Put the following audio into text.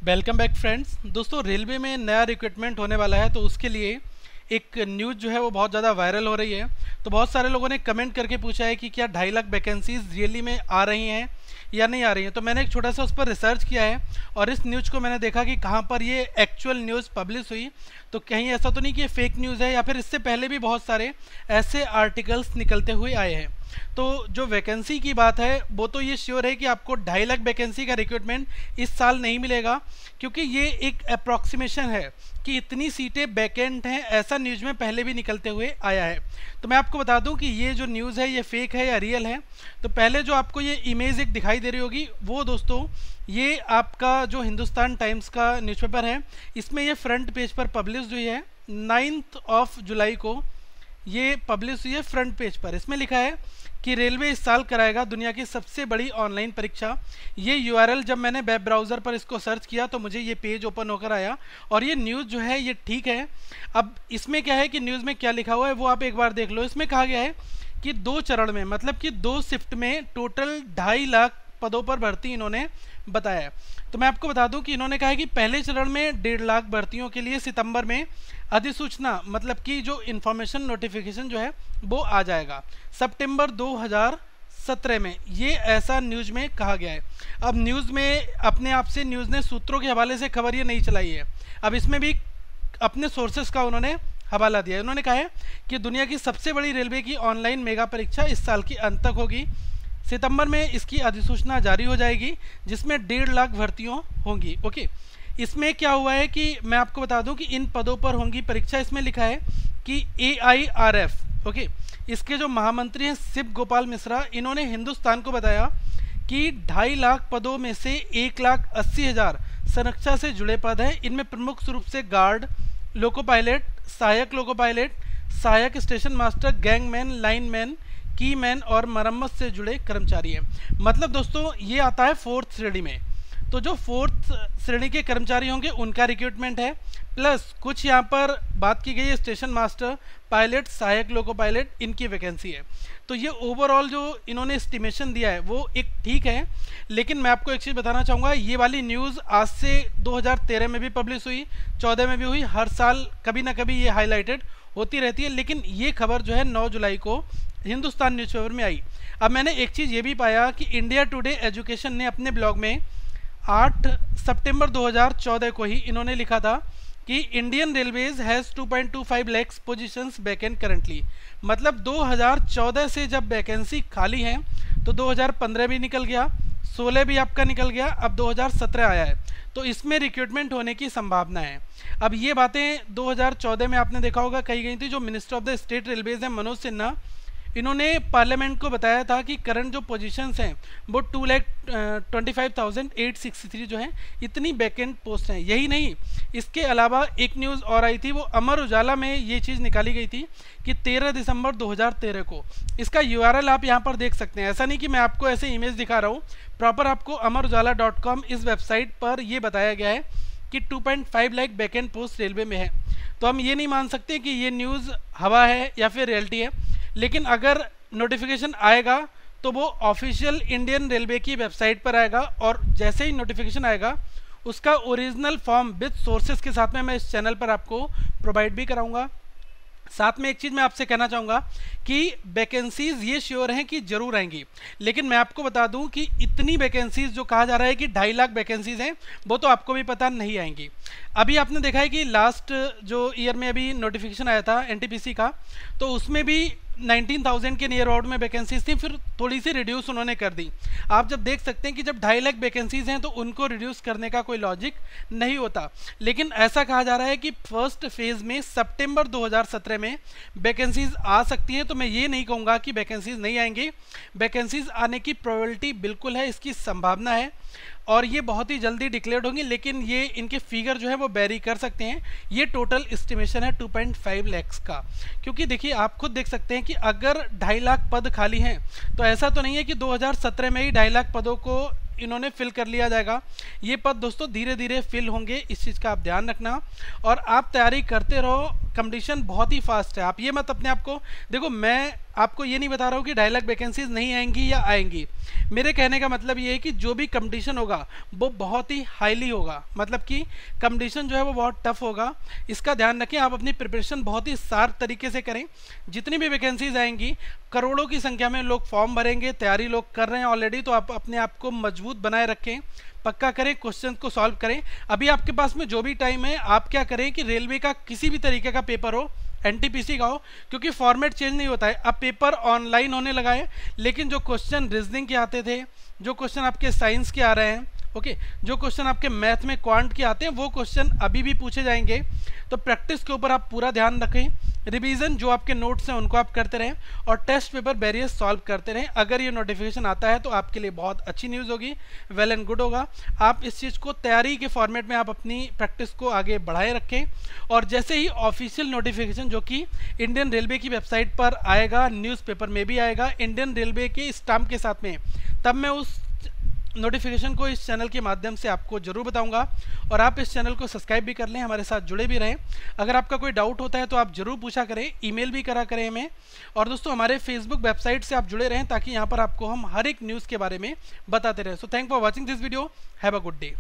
Welcome back friends. दोस्तों, railway में नया रिक्रूटमेंट होने वाला है, तो उसके लिए एक न्यूज़ जो है वो बहुत ज़्यादा वायरल हो रही है। तो बहुत सारे लोगों ने कमेंट करके पूछा है कि क्या 2.5 लाख वैकेंसीज रियली में आ रही हैं या नहीं आ रही हैं। तो मैंने एक छोटा सा उस पर रिसर्च किया है और इस न्यूज़ को मैंने देखा कि कहाँ पर ये एक्चुअल न्यूज़ पब्लिश हुई। तो कहीं ऐसा तो नहीं कि ये फेक न्यूज़ है, या फिर इससे पहले भी बहुत सारे ऐसे आर्टिकल्स निकलते हुए आए हैं। तो जो वैकेंसी की बात है वो तो ये श्योर है कि आपको 2.5 लाख वैकेंसी का रिक्रूटमेंट इस साल नहीं मिलेगा, क्योंकि ये एक अप्रॉक्सीमेशन है कि इतनी सीटें वैकेंट हैं, ऐसा न्यूज़ में पहले भी निकलते हुए आया है। तो मैं आपको बता दूं कि ये जो न्यूज़ है ये फेक है या रियल है। तो पहले जो आपको ये इमेज एक दिखाई दे रही होगी वो दोस्तों ये आपका जो हिंदुस्तान टाइम्स का न्यूज़पेपर है, इसमें ये फ्रंट पेज पर पब्लिश हुई है 9 जुलाई को। ये पब्लिश हुई है फ्रंट पेज पर। इसमें लिखा है कि रेलवे इस साल कराएगा दुनिया की सबसे बड़ी ऑनलाइन परीक्षा। ये यूआरएल जब मैंने वेब ब्राउज़र पर इसको सर्च किया तो मुझे ये पेज ओपन होकर आया, और ये न्यूज़ जो है ये ठीक है। अब इसमें क्या है कि न्यूज़ में क्या लिखा हुआ है वो आप एक बार देख लो। इसमें कहा गया है कि 2 चरण में, मतलब कि 2 शिफ्ट में टोटल 2.5 लाख पदों पर भर्ती इन्होंने बताया है। तो मैं आपको बता दूं कि इन्होंने कहा है कि पहले चरण में 1.5 लाख भर्तियों के लिए सितंबर में अधिसूचना, मतलब कि जो इन्फॉर्मेशन नोटिफिकेशन जो है वो आ जाएगा सितंबर 2017 में। ये ऐसा न्यूज़ में कहा गया है। अब न्यूज़ में अपने आप से न्यूज़ ने सूत्रों के हवाले से खबर ये नहीं चलाई है, अब इसमें भी अपने सोर्सेस का उन्होंने हवाला दिया है। उन्होंने कहा है कि दुनिया की सबसे बड़ी रेलवे की ऑनलाइन मेगा परीक्षा इस साल के अंत तक होगी। सितंबर में इसकी अधिसूचना जारी हो जाएगी, जिसमें 1.5 लाख भर्तियों होंगी। ओके, इसमें क्या हुआ है कि मैं आपको बता दूं कि इन पदों पर होंगी परीक्षा। इसमें लिखा है कि AIRF, ओके, इसके जो महामंत्री हैं शिव गोपाल मिश्रा, इन्होंने हिंदुस्तान को बताया कि 2.5 लाख पदों में से 1,80,000 संरक्षा से जुड़े पद हैं। इनमें प्रमुख रूप से गार्ड, लोको पायलट, सहायक लोको पायलट, सहायक स्टेशन मास्टर, गैंगमैन, लाइनमैन, की मैन और मरम्मत से जुड़े कर्मचारी हैं। मतलब दोस्तों ये आता है 4th श्रेणी में। तो जो 4th श्रेणी के कर्मचारी होंगे उनका रिक्रूटमेंट है, प्लस कुछ यहाँ पर बात की गई है स्टेशन मास्टर, पायलट, सहायक लोको पायलट, इनकी वैकेंसी है। तो ये ओवरऑल जो इन्होंने एस्टिमेशन दिया है वो एक ठीक है। लेकिन मैं आपको एक चीज़ बताना चाहूँगा, ये वाली न्यूज़ आज से 2013 में भी पब्लिश हुई, 14 में भी हुई, हर साल कभी ना कभी ये हाईलाइटेड होती रहती है। लेकिन ये खबर जो है 9 जुलाई को हिंदुस्तान न्यूज़पेपर में आई। अब मैंने एक चीज़ ये भी पाया कि इंडिया टुडे एजुकेशन ने अपने ब्लॉग में 8 सितंबर 2014 को ही इन्होंने लिखा था कि Indian railways has 2.25 lakh positions vacant currently. मतलब 2014 से जब वैकेंसी खाली हैं तो 2015 भी निकल गया, 16 भी आपका निकल गया, अब 2017 आया है। तो इसमें रिक्रूटमेंट होने की संभावना है। अब ये बातें 2014 में आपने देखा होगा कही गई थी। जो minister of the state railways हैं मनोज सिन्हा, इन्होंने पार्लियामेंट को बताया था कि करंट जो पोजीशंस हैं वो 2,25,863 जो हैं, इतनी वैकेंट पोस्ट हैं। यही नहीं, इसके अलावा एक न्यूज़ और आई थी, वो अमर उजाला में ये चीज़ निकाली गई थी कि 13 दिसंबर 2013 को, इसका URL आप यहाँ पर देख सकते हैं। ऐसा नहीं कि मैं आपको ऐसे इमेज दिखा रहा हूँ, प्रॉपर आपको amarujala.com इस वेबसाइट पर ये बताया गया है कि 2.5 लाख वैकेंट पोस्ट रेलवे में है। तो हम ये नहीं मान सकते कि ये न्यूज़ हवा है या फिर रियलिटी है। लेकिन अगर नोटिफिकेशन आएगा तो वो ऑफिशियल इंडियन रेलवे की वेबसाइट पर आएगा, और जैसे ही नोटिफिकेशन आएगा उसका ओरिजिनल फॉर्म विद सोर्सेज के साथ में मैं इस चैनल पर आपको प्रोवाइड भी कराऊंगा। साथ में एक चीज़ मैं आपसे कहना चाहूँगा कि वैकेंसीज़ ये श्योर हैं कि ज़रूर आएंगी, लेकिन मैं आपको बता दूं कि इतनी वैकेंसीज़ जो कहा जा रहा है कि 2.5 लाख वैकेंसीज़ हैं वो तो आपको भी पता नहीं आएंगी। अभी आपने देखा है कि लास्ट जो ईयर में अभी नोटिफिकेशन आया था NTPC का, तो उसमें भी 19,000 के नियर अबाउट में वैकेंसीज थी, फिर थोड़ी सी रिड्यूस उन्होंने कर दी। आप जब देख सकते हैं कि जब 2.5 लाख वैकेंसीज हैं तो उनको रिड्यूस करने का कोई लॉजिक नहीं होता। लेकिन ऐसा कहा जा रहा है कि फर्स्ट फेज में सितंबर 2017 में वैकेंसीज आ सकती हैं। तो मैं ये नहीं कहूँगा कि वैकेंसीज नहीं आएंगी, वैकेंसीज आने की प्रोबेबिलिटी बिल्कुल है, इसकी संभावना है, और ये बहुत ही जल्दी डिक्लेयर्ड होंगी। लेकिन ये इनके फिगर जो है वो वेरी कर सकते हैं। ये टोटल एस्टिमेशन है 2.5 लाख का, क्योंकि देखिए आप खुद देख सकते हैं कि अगर 2.5 लाख पद खाली हैं तो ऐसा तो नहीं है कि 2017 में ही 2.5 लाख पदों को इन्होंने फिल कर लिया जाएगा। ये पद दोस्तों धीरे धीरे फिल होंगे, इस चीज़ का आप ध्यान रखना, और आप तैयारी करते रहो। कंपटीशन बहुत ही फास्ट है। आप ये मत अपने आप को देखो, मैं आपको ये नहीं बता रहा हूँ कि 2.5 लाख वैकेंसीज नहीं आएंगी या आएंगी। मेरे कहने का मतलब ये है कि जो भी कंपटीशन होगा वो बहुत ही हाईली होगा, मतलब कि कंपटीशन जो है वो बहुत टफ होगा। इसका ध्यान रखें, आप अपनी प्रिपरेशन बहुत ही शार्प तरीके से करें। जितनी भी वैकेंसीज आएंगी, करोड़ों की संख्या में लोग फॉर्म भरेंगे, तैयारी लोग कर रहे हैं ऑलरेडी, तो आप अपने आप को मजबूत बनाए रखें, पक्का करें, क्वेश्चन को सॉल्व करें। अभी आपके पास में जो भी टाइम है, आप क्या करें कि रेलवे का किसी भी तरीके का पेपर हो, एनटीपीसी का हो, क्योंकि फॉर्मेट चेंज नहीं होता है, अब पेपर ऑनलाइन होने लगा है, लेकिन जो क्वेश्चन रीजनिंग के आते थे, जो क्वेश्चन आपके साइंस के आ रहे हैं, ओके, जो क्वेश्चन आपके मैथ में क्वांट के आते हैं, वो क्वेश्चन अभी भी पूछे जाएंगे। तो प्रैक्टिस के ऊपर आप पूरा ध्यान रखें, रिवीजन जो आपके नोट्स हैं उनको आप करते रहें, और टेस्ट पेपर बैरियर्स सॉल्व करते रहें। अगर ये नोटिफिकेशन आता है तो आपके लिए बहुत अच्छी न्यूज़ होगी, वेल एंड गुड होगा। आप इस चीज़ को तैयारी के फॉर्मेट में आप अपनी प्रैक्टिस को आगे बढ़ाए रखें, और जैसे ही ऑफिशियल नोटिफिकेशन जो कि इंडियन रेलवे की वेबसाइट पर आएगा, न्यूज़पेपर में भी आएगा इंडियन रेलवे के स्टाम्प के साथ में, तब मैं उस नोटिफिकेशन को इस चैनल के माध्यम से आपको जरूर बताऊंगा। और आप इस चैनल को सब्सक्राइब भी कर लें, हमारे साथ जुड़े भी रहें। अगर आपका कोई डाउट होता है तो आप जरूर पूछा करें, ईमेल भी करा करें हमें। और दोस्तों हमारे फेसबुक वेबसाइट से आप जुड़े रहें, ताकि यहाँ पर आपको हम हर एक न्यूज़ के बारे में बताते रहें। So thank for watching this video, have a good day.